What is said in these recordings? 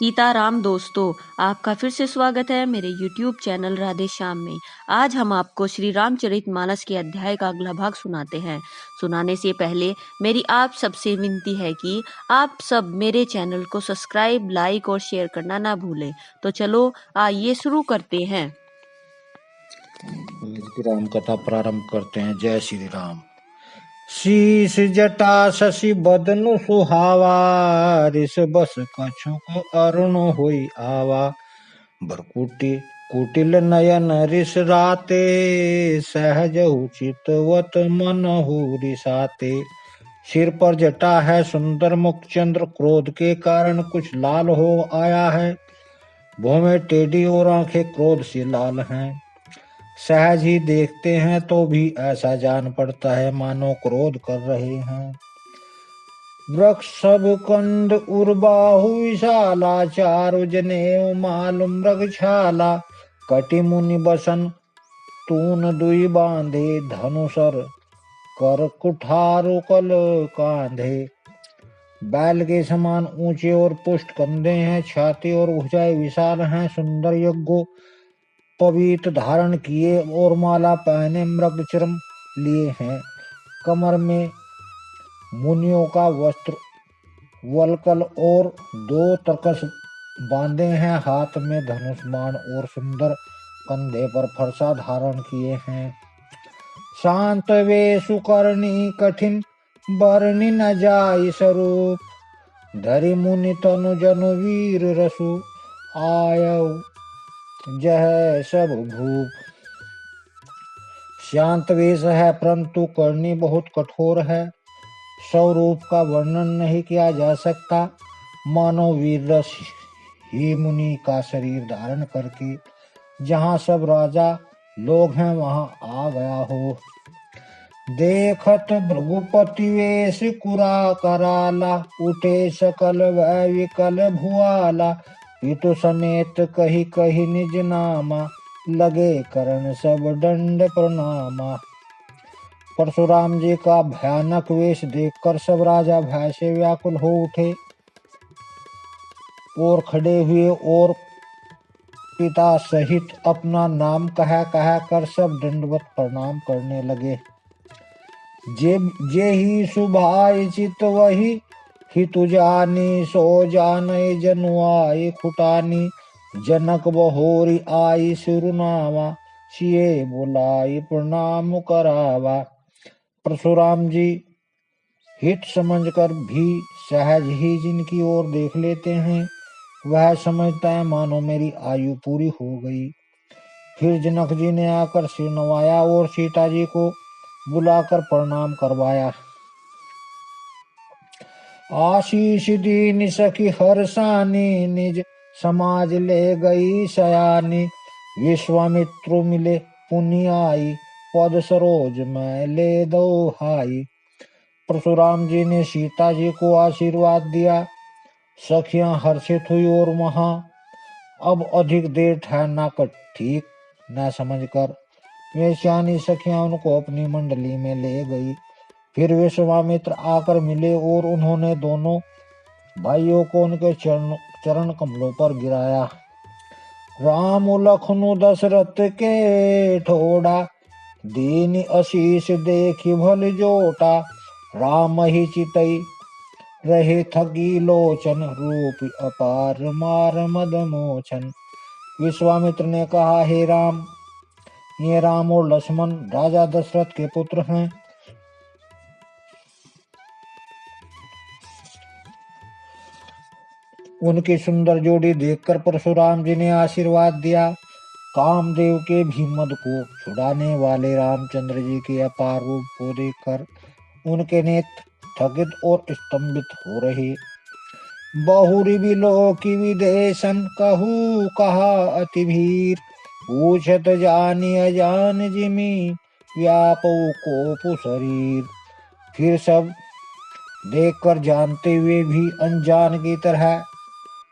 सीताराम दोस्तों, आपका फिर से स्वागत है मेरे YouTube चैनल राधे श्याम में। आज हम आपको श्री रामचरितमानस के अध्याय का अगला भाग सुनाते हैं। सुनाने से पहले मेरी आप सबसे विनती है कि आप सब मेरे चैनल को सब्सक्राइब, लाइक और शेयर करना ना भूलें। तो चलो आइए शुरू करते हैं। आज की राम कथा प्रारंभ करते हैं। जय श्री राम। शीश जटा शशि बदनु सुहावा, रिस बस कछुक अरुण होई आवा। भरकुटी कुटिल नयन रिस राते, सहज चितवत मन रिसाते। सिर पर जटा है सुंदर मुख चंद्र, क्रोध के कारण कुछ लाल हो आया है। भौं में टेढ़ी और आंखें क्रोध से लाल हैं। सहज ही देखते हैं तो भी ऐसा जान पड़ता है मानो क्रोध कर रहे हैं। वृक्ष सब कंद उर्बाहु विशाला, चारु जनेऊ माल मृगशाला। कटि मुनि बसन तून दुई बांधे, धनुषर कर कुठारु कल कांधे। बैल के समान ऊंचे और पुष्ट कंधे हैं, छाती और भुजाएं विशाल हैं। सुंदर यज्ञो पवित धारण किए और माला पहने मृग चर्म लिए हैं। कमर में मुनियों का वस्त्र वलकल और दो तरकस बांधे हैं। हाथ में धनुष बाण और सुंदर कंधे पर फरसा धारण किए हैं। शांत वेशु करनी कठिन बरनी न जाय स्वरूप, धरि मुनि तनु जनु वीर रसु। आयौ जय सब भूप। शांत वेश है परंतु करनी बहुत कठोर है। स्वरूप का वर्णन नहीं किया जा सकता। मानो वीर रस ही मुनि का शरीर धारण करके जहाँ सब राजा लोग हैं वहां आ गया हो। देखत भृगुपति वेश कुरा कराला, उठे सकल वै विकल भुआला। पितु समेत कही कही निज नामा, लगे करण सब दंड प्रणामा। परशुराम जी का भयानक वेश देखकर सब राजा भय से व्याकुल हो उठे और खड़े हुए और पिता सहित अपना नाम कह कर सब दंडवत प्रणाम करने लगे। जे ही सुभाय चित वही हितु जानी, सो जाने जनुआई खुटानी। जनक बहोरी आई सिरुनावा, सिए बुलाई प्रणाम करावा। परशुराम जी हित समझकर भी सहज ही जिनकी ओर देख लेते हैं, वह समझता है मानो मेरी आयु पूरी हो गई। फिर जनक जी ने आकर सिर नवाया और सीता जी को बुलाकर प्रणाम करवाया। आशीष दीन सखी हर्षानी, निज समाज ले गई सयानी। विश्वामित्र मिले पुनि आई, पद सरोज में ले दो हाई। परशुराम जी ने सीता जी को आशीर्वाद दिया। सखियां हर्षित हुई और वहां अब अधिक देर ठहरना कर ठीक न समझकर वे सियानी सखियां उनको अपनी मंडली में ले गई। फिर विश्वामित्र आकर मिले और उन्होंने दोनों भाइयों को उनके चरण कमलों पर गिराया। राम लखनु दशरथ के ठोड़ा, दीन आशीष देखी भल जोटा। राम ही चितई रहे थकी लोचन, रूप अपार मार मद मोचन। विश्वामित्र ने कहा, हे राम, ये राम और लक्ष्मण राजा दशरथ के पुत्र हैं। उनकी सुंदर जोड़ी देखकर परशुराम जी ने आशीर्वाद दिया। कामदेव के भी मद को छुड़ाने वाले रामचंद्र जी के अपार रूप को देखकर उनके नेत्र थकित और स्तंभित हो रहे। बहुरी बिलो की विदेशन, कहू कहा अति भीर। पूछत जानी अजान जिमी, व्यापो कोपु शरीर। फिर सब देखकर जानते हुए भी अनजान की तरह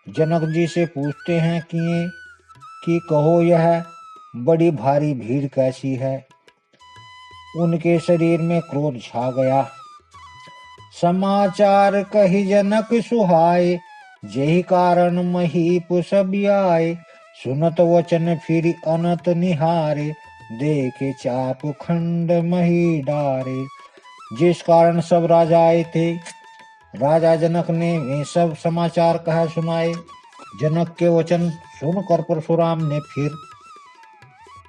जनक जी से पूछते हैं कि कहो यह बड़ी भारी भीड़ कैसी है। उनके शरीर में क्रोध छा गया। समाचार कही जनक सुहाए, जेहि कारण महीप सब आए, सुनत वचन फिर अनत निहारे, देखे चाप खंड मही डारे। जिस कारण सब राजा आए थे, राजा जनक ने वे सब समाचार कह सुनाए। जनक के वचन सुनकर परशुराम ने फिर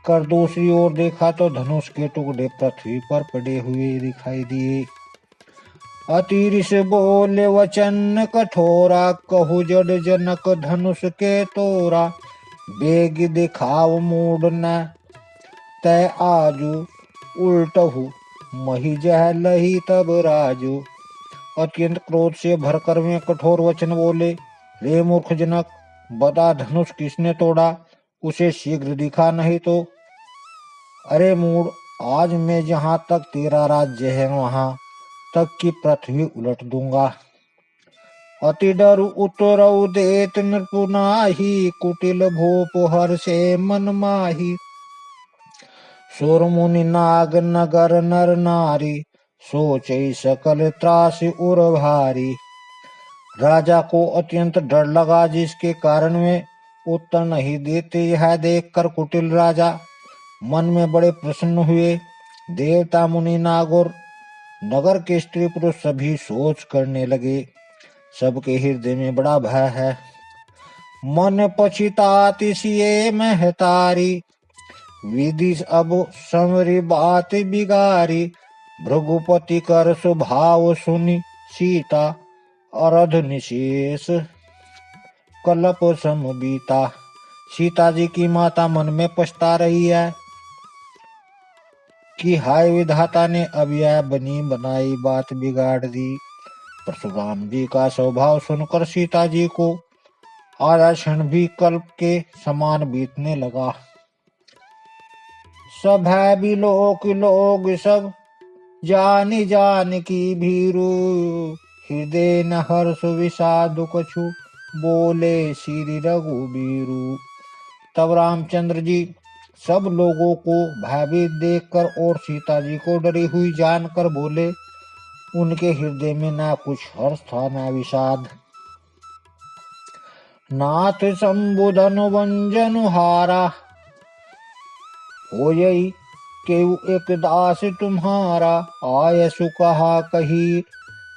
कर दूसरी ओर देखा तो धनुष के टुकड़े पृथ्वी पर पड़े हुए दिखाई दिए। अतिरिस बोले वचन कठोरा, कहु जड जनक धनुष के तोरा। बेग दिखाव मूड न तय आजू, उल्टहु मही जह लही तब राजू। अत्यंत क्रोध से भरकर वे कठोर वचन बोले, रे मूर्ख जनक, बता धनुष किसने तोड़ा, उसे शीघ्र दिखा नहीं तो। अरे मूड, आज मैं जहां तक तेरा राज्य है वहां तक की पृथ्वी उलट दूंगा। अति डर उतरऊ देत नृपुनाही, कुटिल भूप हर से मन माही। सुर मुनि नाग नगर नर नारी, सोचे सकल त्रास उर भारी। राजा को अत्यंत डर लगा, जिसके कारण वे उत्तर नहीं देते। यह देखकर कुटिल राजा मन में बड़े प्रसन्न हुए। देवता मुनि नागौर नगर के स्त्री पुरुष सभी सोच करने लगे, सबके हृदय में बड़ा भय है। मन पछिताति सिए महतारी, विधि अब समरी बात बिगारी। भृगुपति कर स्वभाव सुनि सीता, अरध निशेष कलप सम बीता। सीता जी की माता मन में पछता रही है कि हाय विधाता ने अब यह बनी बनाई बात बिगाड़ दी। परशुराम जी का स्वभाव सुनकर सीता जी को आधा क्षण भी कल्प के समान बीतने लगा। सब है बिलोक लोग सब, जानी जान की भीरू। हृदय न हर्ष विषाद कछु, बोले श्री रघुबीरू। तब रामचंद्र जी सब लोगों को भयभीत देखकर और सीता जी को डरी हुई जानकर बोले। उनके हृदय में ना कुछ हर्ष था ना विषाद। नाथ संबुधन वंजन हारा, होयई केउ एक दास तुम्हारा। आयसु कहा कही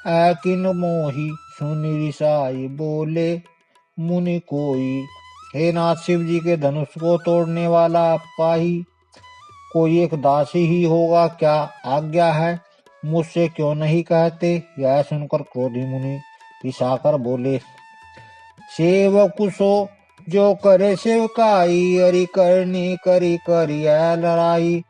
ऐकिन मोही, सुनि रिसाई बोले मुनि कोई। हे नाथ, शिव जी के धनुष को तोड़ने वाला आपका ही कोई एक दासी ही होगा, क्या आज्ञा है, मुझसे क्यों नहीं कहते। यह सुनकर क्रोधी मुनि रिसाकर बोले, सेवक सो जो करे सेवकाई, अरि करनी करी करिया लड़ाई।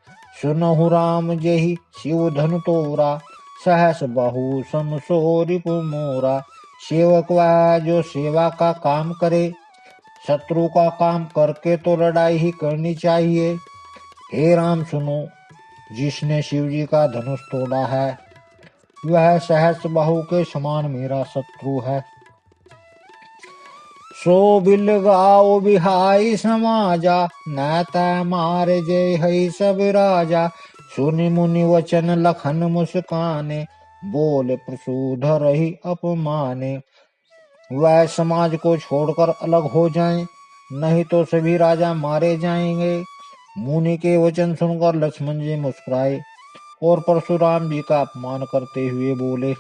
सुनहु राम जेहि शिव धनु तोरा, सहस बहु सम सो रिपु मोरा। सेवक वह जो सेवा का काम करे, शत्रु का काम करके तो लड़ाई ही करनी चाहिए। हे राम सुनो, जिसने शिव जी का धनुष तोड़ा है वह सहस बहु के समान मेरा शत्रु है। सो बिल गाओ बिहाई समाजा, नैता मार जय हई सब राजा। सुनि मुनि वचन लखन मुस्काने, बोल प्रसूधर ही अपमाने। वह समाज को छोड़कर अलग हो जाएं, नहीं तो सभी राजा मारे जाएंगे। मुनि के वचन सुनकर लक्ष्मण जी मुस्कुराए और परशुराम जी का अपमान करते हुए बोले,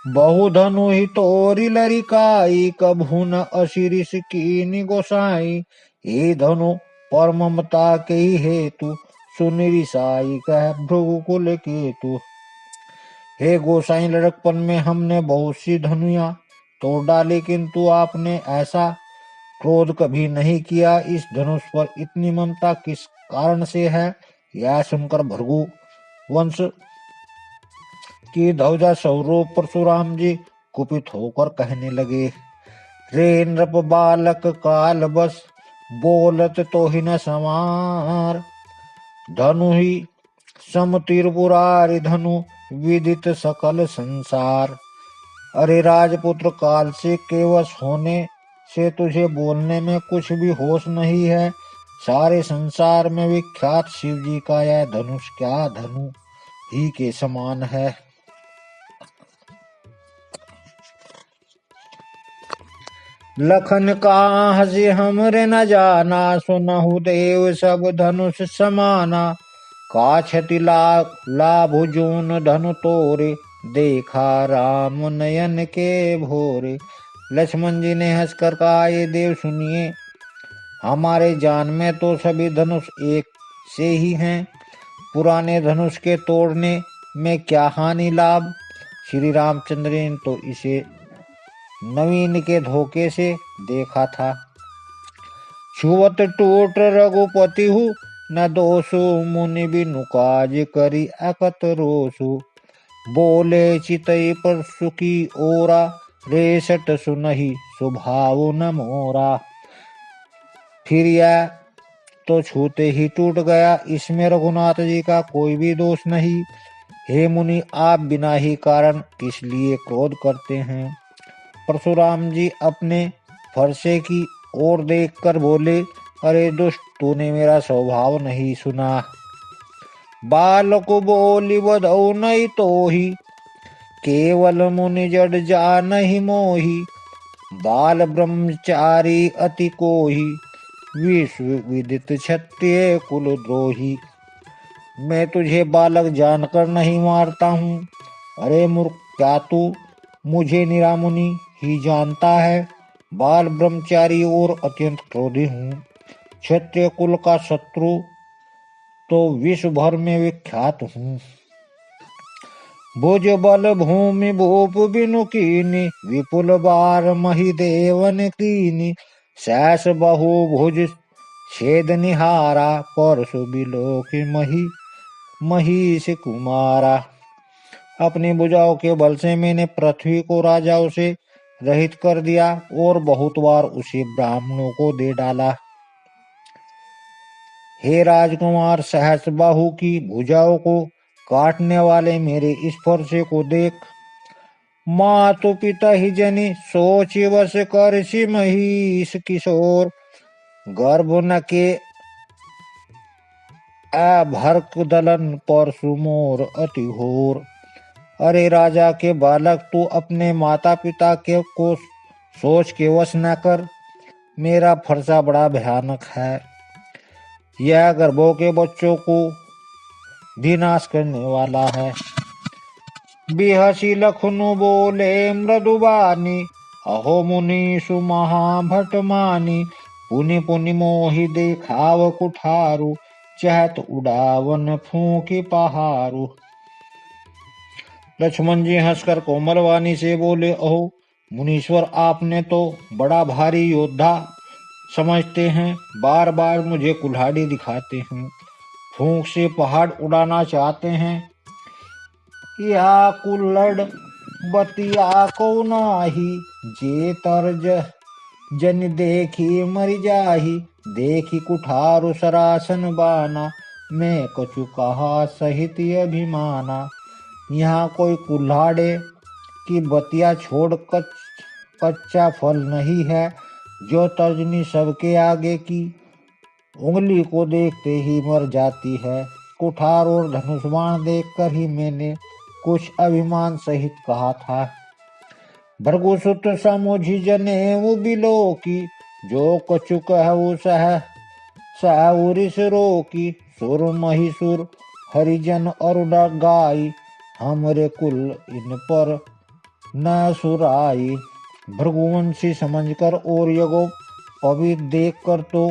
बहुधनु ही तोरी लरिकाई, कभू न अशिरिष कीनि गोसाई। हे धनु पर ममता के हेतु, सुनि रिसाई कह भृगुकुल केतु। हे गोसाई, लड़कपन में हमने बहुत सी धनुया तोड़ डाली, किंतु आपने ऐसा क्रोध कभी नहीं किया। इस धनुष पर इतनी ममता किस कारण से है। यह सुनकर भृगु वंश की ध्वजा स्वरूप परशुराम जी कुपित होकर कहने लगे, रे नृप बालक काल बस, बोलत तो ही न समार। धनु ही सम त्रिपुरारि धनु, विदित सकल संसार। अरे राजपुत्र, काल से केवश होने से तुझे बोलने में कुछ भी होश नहीं है। सारे संसार में विख्यात शिव जी का यह धनुष क्या धनु ही के समान है। लखन कहाँ से हमरे न जाना, सुनहु देव सब धनुष समाना। काछति लाभु जून धनु तोरे, देखा राम नयन के भोरे। लक्ष्मण जी ने हंसकर कहा, ये देव सुनिए, हमारे जान में तो सभी धनुष एक से ही हैं, पुराने धनुष के तोड़ने में क्या हानि लाभ। श्री रामचंद्र ने तो इसे नवीन के धोखे से देखा था। छुवत टूट रघुपति हूँ, न दोषु मुनि बिनु काज करी अकत रोसु। बोले चितई पर सुखी ओरा, रेसट सुनहि स्वभाव न मोरा। फिर यह तो छूते ही टूट गया, इसमें रघुनाथ जी का कोई भी दोष नहीं। हे मुनि, आप बिना ही कारण किस लिए क्रोध करते हैं। परशुराम जी अपने फरसे की ओर देखकर बोले, अरे दुष्ट, तूने मेरा स्वभाव नहीं सुना। बालक बोली बधौ नहीं तो ही, केवल मुनि जड़ जा नहीं मोही। बाल ब्रह्मचारी अति कोही, विश्व विदित क्षत्रिय कुल द्रोही। मैं तुझे बालक जानकर नहीं मारता हूँ। अरे मूर्ख, क्या तू मुझे निरामुनि ही जानता है। बाल ब्रह्मचारी और अत्यंत क्रोधी हूँ। क्षत्रिय कुल का शत्रु तो विश्व भर में विख्यात हूँ। भुज बल भूमि भूप बिनु कीनी, विपुल बार मही देवन कीनी। सहस बहु भुज छेद निहारा, परसु बिलोक मही महिष कुमारा। अपनी भुजाओं के बल से मैंने पृथ्वी को राजाओं से रहित कर दिया और बहुत बार उसे ब्राह्मणों को दे डाला। हे राजकुमार, सहस बाहु की भुजाओं को काटने वाले मेरे इस फरसे को देख। मातु पिता ही जनी सोच वश कर सी महिष किशोर। गर्भ न के भरक दलन परसु मोर अति घोर। अरे राजा के बालक, तू अपने माता पिता के को सोच के वश न कर। मेरा फरसा बड़ा भयानक है। यह गर्भों के बच्चों को विनाश करने वाला है। बिहसी लखनु बोले मृदुबानी, अहो मुनीषु महाभट मानी। पुनि पुनि मोहि देखाव कुठारु, चहत उड़ावन फूंकी पहारू। लक्ष्मण जी हंसकर कोमल वाणी से बोले, अहो मुनीश्वर, आपने तो बड़ा भारी योद्धा समझते हैं, बार बार मुझे कुल्हाड़ी दिखाते हैं, फूंक से पहाड़ उड़ाना चाहते हैं। या कुल्हड़ बतिया को नाही, जे तरज जन देखी मर जाही। देखी कुठारु सरासन बाना, मैं कछु कहा सहित अभिमाना। यहाँ कोई कुल्हाड़े की बतिया छोड़ कच्चा फल नहीं है, जो तर्जनी सबके आगे की उंगली को देखते ही मर जाती है। कुठार और धनुष्बाण देखकर ही मैंने कुछ अभिमान सहित कहा था। भृगुसुत समुझि जनेऊ बिलो की, जो कछु कहु सह सहउरिस रोकी। सुर महिसुर हरिजन अरुण गाई, हमरे कुल इन पर न सुराई। भृगुवंशी समझकर और यगो पवित्र देखकर तो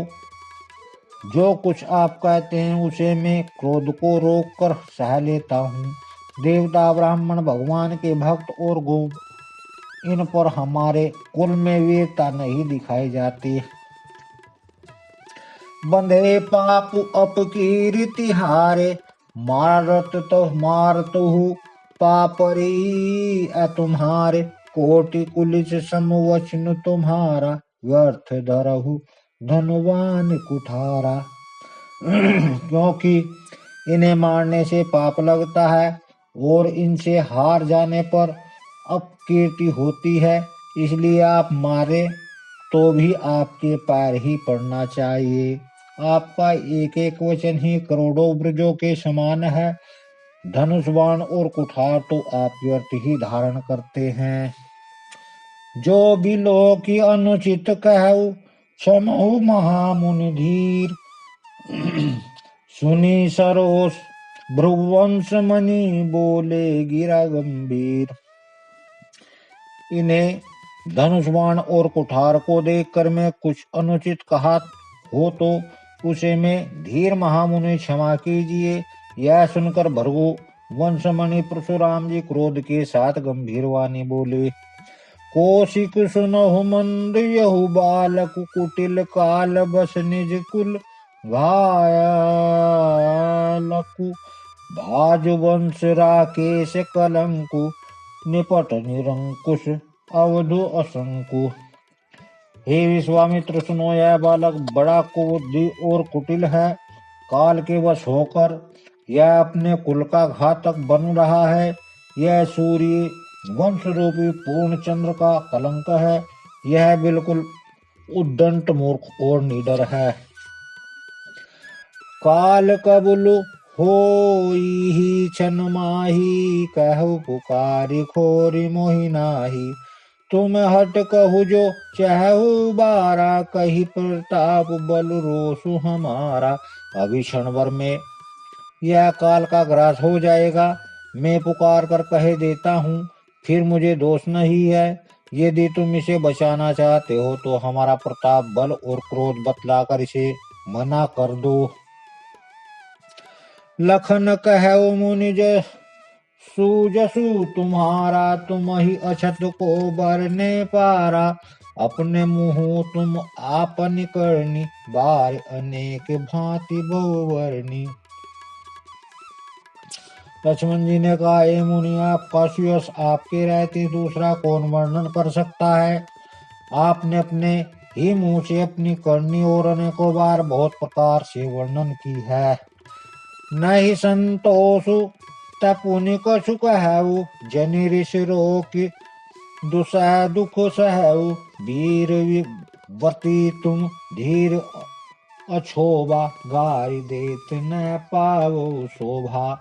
जो कुछ आप कहते हैं उसे मैं क्रोध को रोक कर सह लेता हूँ। देवता, ब्राह्मण, भगवान के भक्त और गो, इन पर हमारे कुल में वीरता नहीं दिखाई जाती। बंधे पाप अपकीर्ति हारे, मारत तो मारतु पापरी तुम्हारे। कोटि कुलिस समवचन तुम्हारा, व्यर्थ धरहु धनुवान कुठारा। क्योंकि इन्हें मारने से पाप लगता है और इनसे हार जाने पर अपकीर्ति होती है, इसलिए आप मारे तो भी आपके पैर ही पड़ना चाहिए। आपका एक एक वचन ही करोड़ों ब्रजों के समान है। धनुष बाण और कुठार तो आप व्यर्थ ही धारण करते हैं। जो बिलो की अनुचित कहु क्षमहु महामुनि धीर। सुनी सरोष भृगुवंश मणि बोले गिरा गंभीर। इन्हें धनुष बाण और कुठार को देखकर मैं कुछ अनुचित कहा हो तो उसे मैं धीर महामुनि क्षमा कीजिए। यह सुनकर भृगु वंशमणि परशुराम जी क्रोध के साथ गंभीर वाणी बोले। कौशिक सुनहु मंद यहु बालक कुटिल काल बस निज कुल घायलकु भाज वंश राकेश कलंकु निपट निरंकुश अवधु असंकु। हे विश्वामित्र सुनो, यह बालक बड़ा कुबुद्धि और कुटिल है। काल के वश होकर यह अपने कुल का घातक बन रहा है। यह सूर्य वंश रूपी पूर्ण चंद्र का कलंक है। यह बिल्कुल उद्दंड मूर्ख और निडर है। काल कबुल होई छन माही कहु पुकारी खोरी मोहि नाही। तुम हट कहु जो चहु बारा कही प्रताप बल रोसु हमारा। अभी क्षण भर में यह काल का ग्रास हो जाएगा। मैं पुकार कर कह देता हूँ, फिर मुझे दोष नहीं है। यदि तुम इसे बचाना चाहते हो तो हमारा प्रताप बल और क्रोध बतलाकर इसे मना कर दो। लखन कहो मुनि सुजसु तुम्हारा तुम ही अछत को बरने पारा। अपने मुँह तुम आपन करनी बार अनेक भांति बहुवर्णी। लक्ष्मण जी ने कहा, हे मुनि, आपका सुयश आपके रहते दूसरा कौन वर्णन कर सकता है। आपने अपने ही मुंह से अपनी करनी और अनेकों बार बहुत प्रकार से वर्णन की है। नहीं संतोषु तपुनि कछु कहु जनि ऋषि रोकि दुसह दुख सहु। वीर विवती तुम धीर अछोभा गारी देत न पावो शोभा।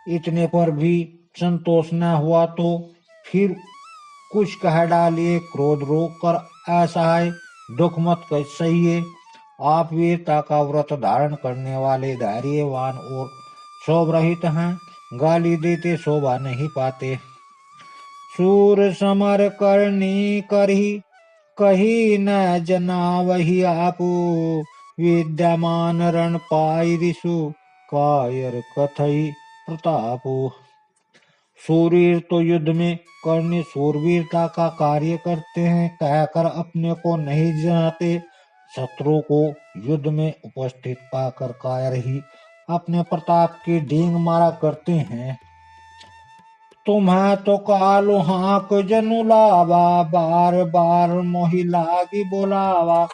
इतने पर भी संतोष न हुआ तो फिर कुछ कह डालिए। क्रोध रोक कर असहाय दुख मत सहिए। आप वीरता का व्रत धारण करने वाले धैर्यवान और शोभ रहित हैं। गाली देते शोभा नहीं पाते। सूर समर करनी करही कही न जना वही आपू। विद्यमान रण पाई रिसु कायर कथई प्रतापु। सूरवीर तो युद्ध में करनी सूरवीरता का कार्य करते हैं कहकर अपने को नहीं जनाते। शत्रु को युद्ध में उपस्थित पाकर कायर ही अपने प्रताप की डींग मारा करते हैं। तुम्हें तो कालु हाक जनु लावा बार बार मोहि लागी बोलावा।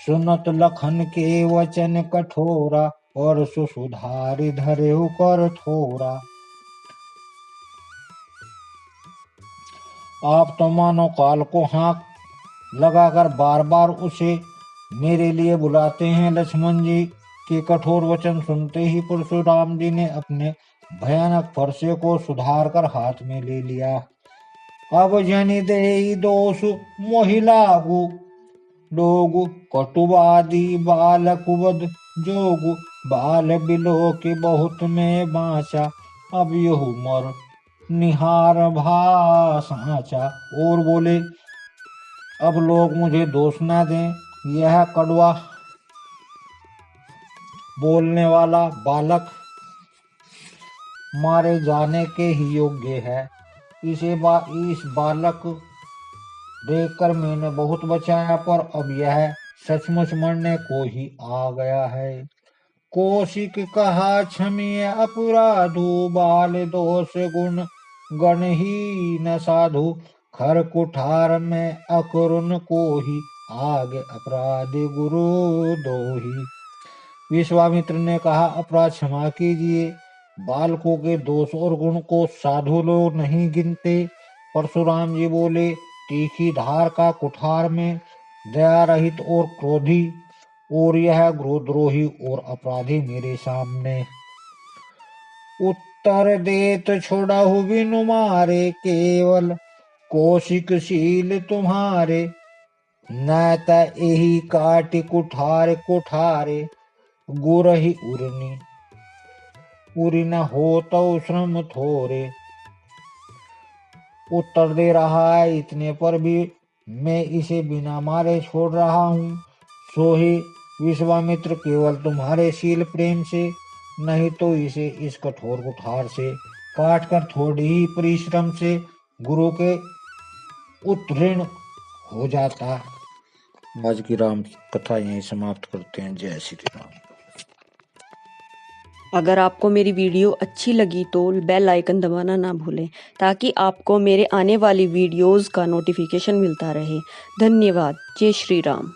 सुनत लखन के वचन कठोरा और सुधारि धरेउ कर थोरा। आप तो मानो काल को हाँक लगाकर बार बार उसे मेरे लिए बुलाते हैं। लक्ष्मण जी के कठोर वचन सुनते ही परशुराम जी ने अपने भयानक फरसे को सुधार कर हाथ में ले लिया। अब जनि देहि दोष मोहि लागु लोगु कटुवादी बालक वध जोगु। बाल बिलो के बहुत में बाँचा अब यहु मर निहार भा साचा। और बोले, अब लोग मुझे दोष न दें। यह कड़वा बोलने वाला बालक मारे जाने के ही योग्य है। इस बालक देखकर मैंने बहुत बचाया, पर अब यह सचमुच मरने को ही आ गया है। कौशिक कहा क्षमीय अपराधु बाल दोष गुण गण ही न साधु। खर कुठार में अकरुण को ही आगे अपराधी गुरु दोही। विश्वामित्र ने कहा, अपराध क्षमा कीजिए। बालकों के दोष और गुण को साधु लोग नहीं गिनते। परशुराम जी बोले, तीखी धार का कुठार में दया रहित और क्रोधी और यह गृहद्रोही और अपराधी मेरे सामने। उत्तर देत छोड़हु बिनु मारे केवल कौशिकशील तुम्हारे, न त एही काट कुठार कुठारे, गुरहि उरनी उरी न हो तो श्रम थोरे। उत्तर दे रहा है, इतने पर भी मैं इसे बिना मारे छोड़ रहा हूँ। सो ही विश्वामित्र केवल तुम्हारे शील प्रेम से, नहीं तो इसे इस कठोर कुठार से काट कर थोड़ी ही परिश्रम से गुरु के उत्तीर्ण हो जाता। आज की राम कथा यहीं समाप्त करते हैं। जय श्री राम। अगर आपको मेरी वीडियो अच्छी लगी तो बेल आइकन दबाना ना भूलें ताकि आपको मेरे आने वाली वीडियोस का नोटिफिकेशन मिलता रहे। धन्यवाद। जय श्री राम।